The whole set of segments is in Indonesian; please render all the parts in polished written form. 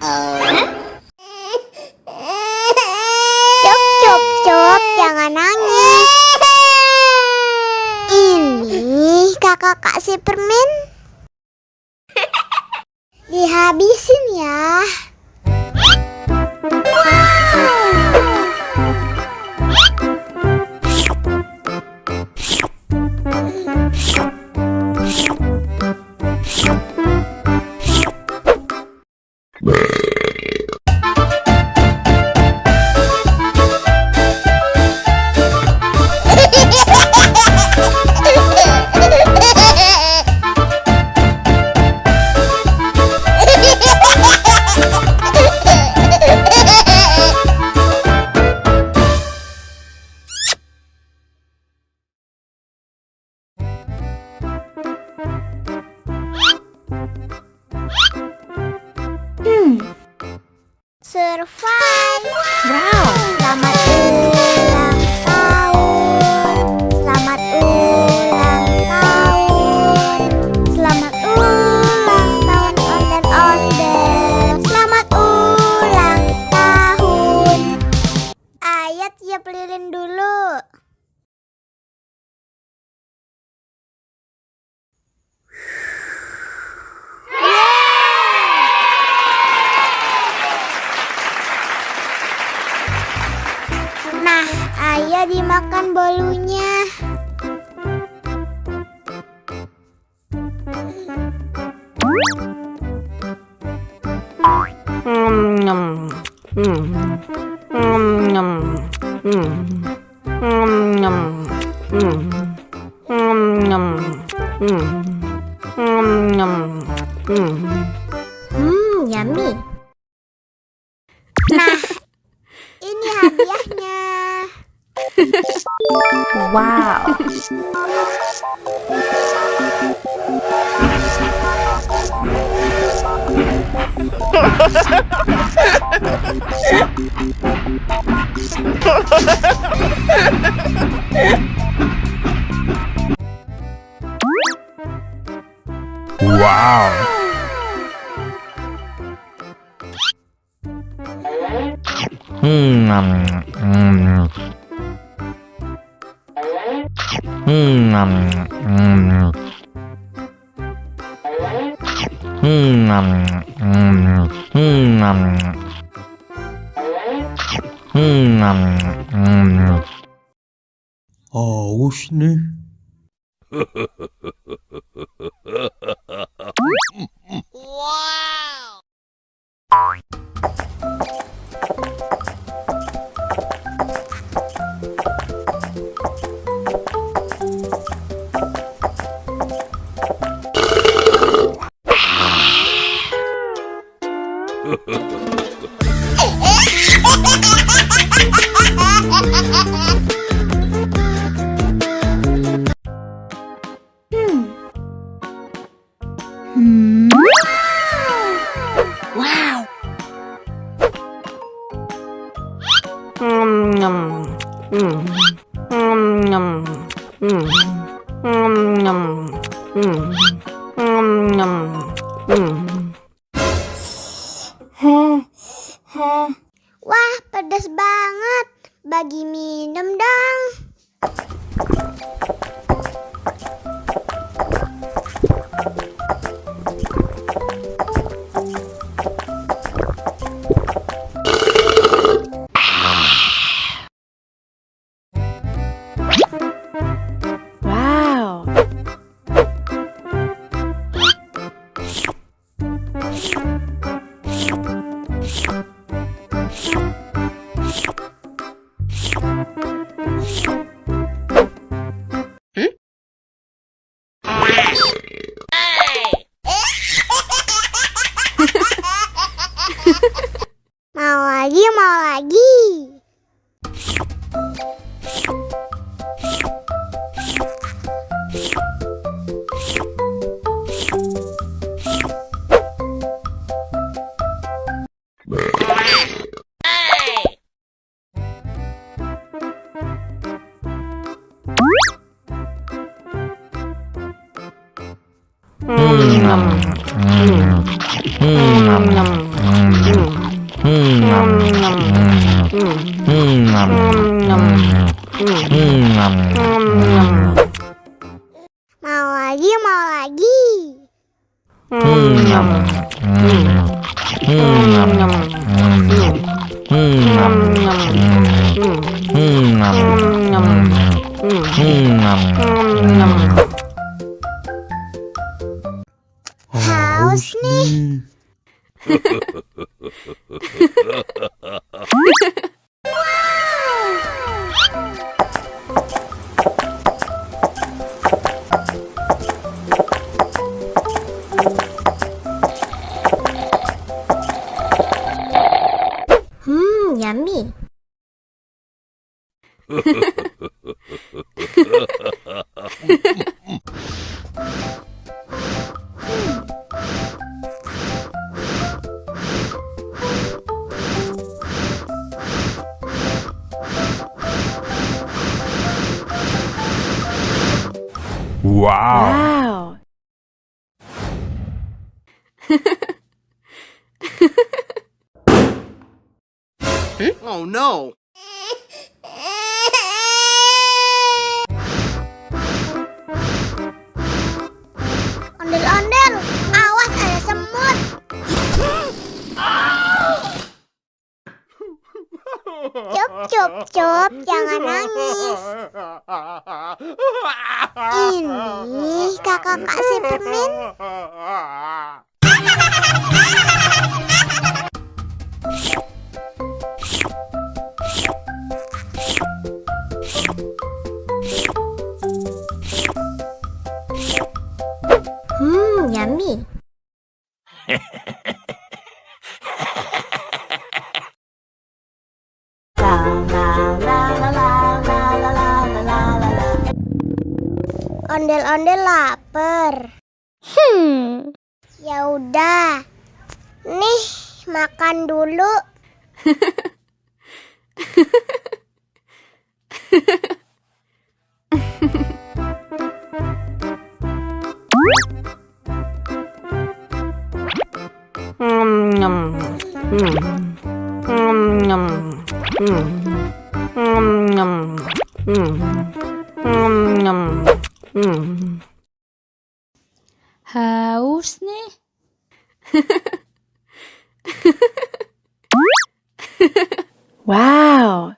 Cuk, cuk, cuk, jangan nangis. Ini kakak kasih permen. Dihabisin ya. Survive. Wow. Selamat ulang tahun. Selamat ulang tahun. Selamat ulang tahun ondel-ondel. Selamat ulang tahun. Ayo tiup lilin dulu. Nah, ayo dimakan bolunya. Yummy. Nah, ini hadiahnya. Wow. Wow. Haus nih. Wow. Wah, pedas banget. Bagi minum dong. Wow. Mau lagi, mau lagi. Mau lagi, mau lagi. Haus nih. Yummy. Wow. Wow. Oh no! Ondel-ondel, awas ada semut. Cup, cup, cup, jangan nangis. Ini kakak kasih permen. Yummy. Ondel-ondel lapar. Ya udah. Nih, makan dulu. Haus nih. Wow.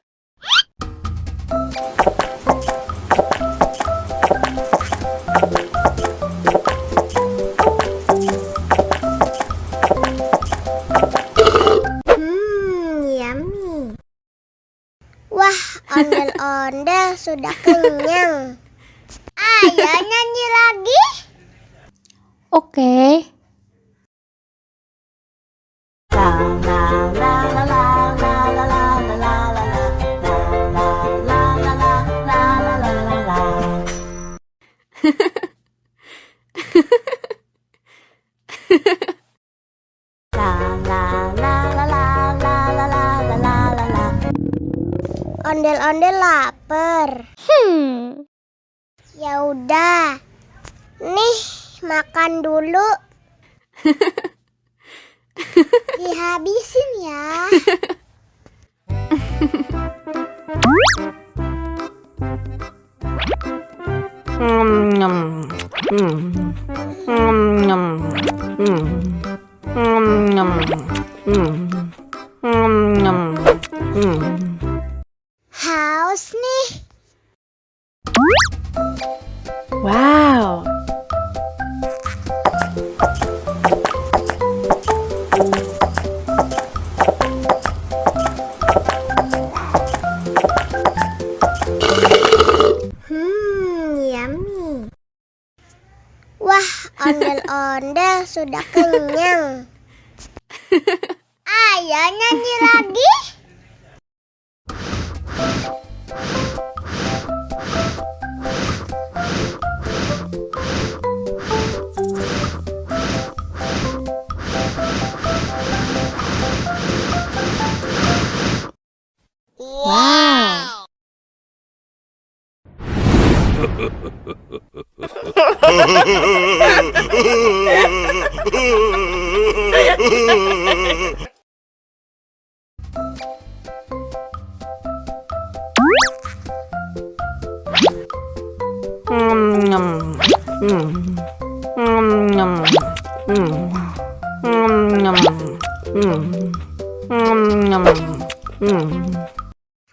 Yummy. Wah, ondel-ondel sudah kenyang. Ayo nyanyi lagi. Oke. Ondel-ondel lapar. Ya udah. Nih, makan dulu. Dihabisin ya. Haus nih. Wow. Yummy. Wah, ondel-ondel sudah kenyang. Ayo nyanyi lagi. Wow.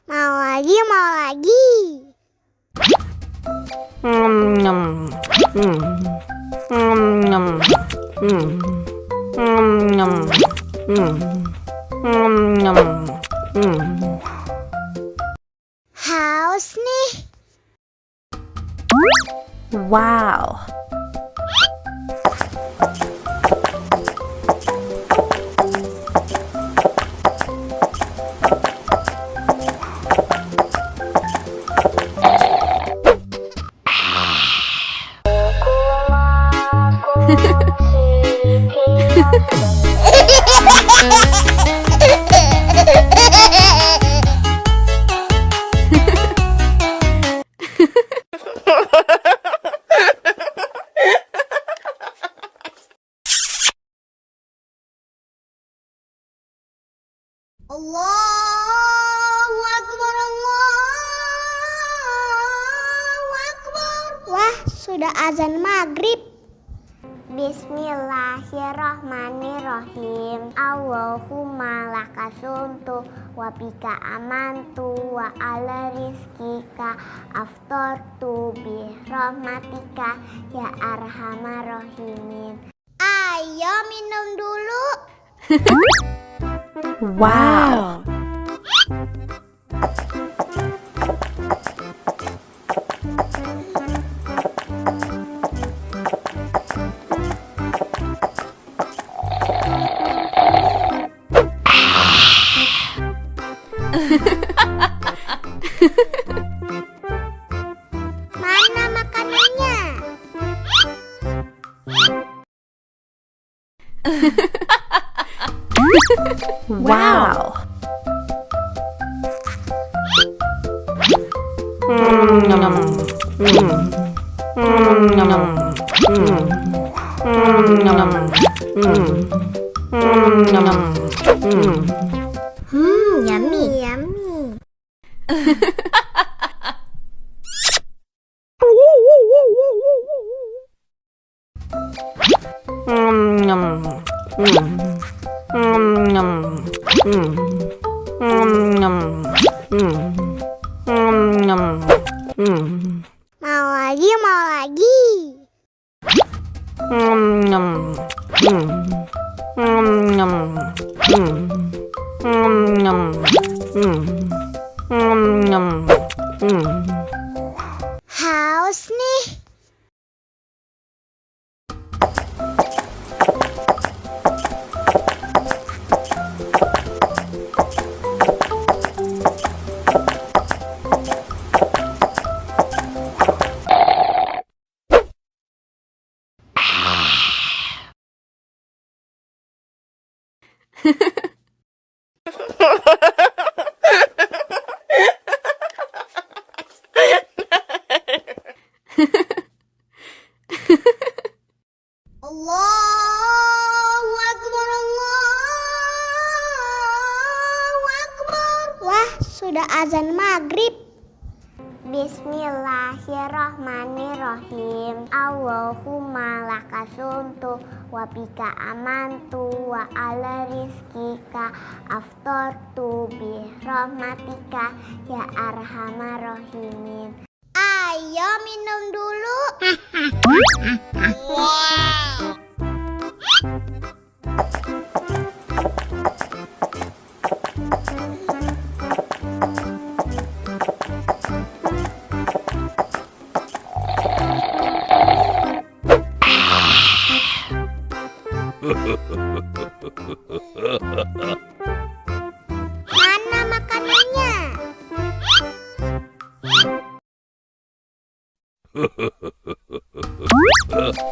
Mau lagi, mau lagi. Haus nih. Wow. Allahu Akbar, Allahu Akbar. Wah, sudah azan maghrib. Bismillahirrahmanirrahim. Allahumma lakasumtu wa bika amantu wa ala rizkika aftortu bi rahmatika ya arhamar rahimin. Ayo minum dulu. Wow. Mana makanannya? Wow. Yummy, yummy. Mau lagi, mau lagi. Haus nih. Allahu Akbar, Allahu Akbar. Wah, sudah azan maghrib. Bismillahirrahmanirrahim. Allahumma lakasumtu wa bika amantu wa ala rizkika aftortu bi rahmatika ya arhamar rahimin. Ayo minum dulu. Mana makanannya?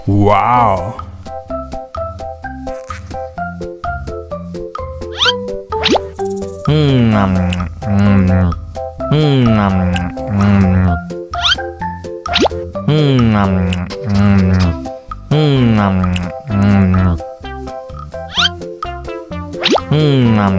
Wow. Enak.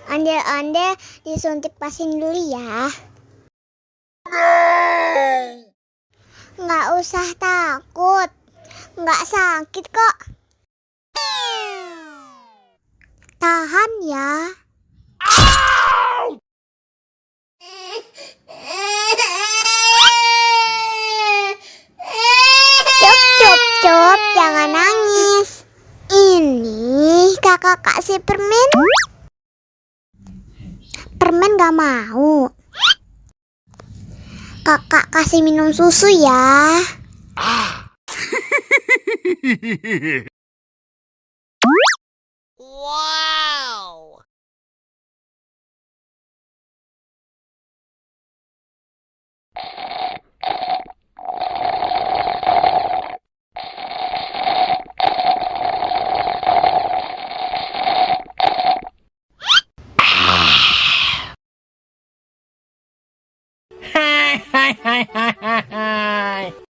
Ondel-ondel disuntik vaksin dulu ya. Nggak usah takut, nggak sakit kok. Tahan ya. Cup, jangan nangis. Ini kakak kasih permen. Permen gak mau. Kakak kasih minum susu ya. Wow. Hai hai hai hai hai hai.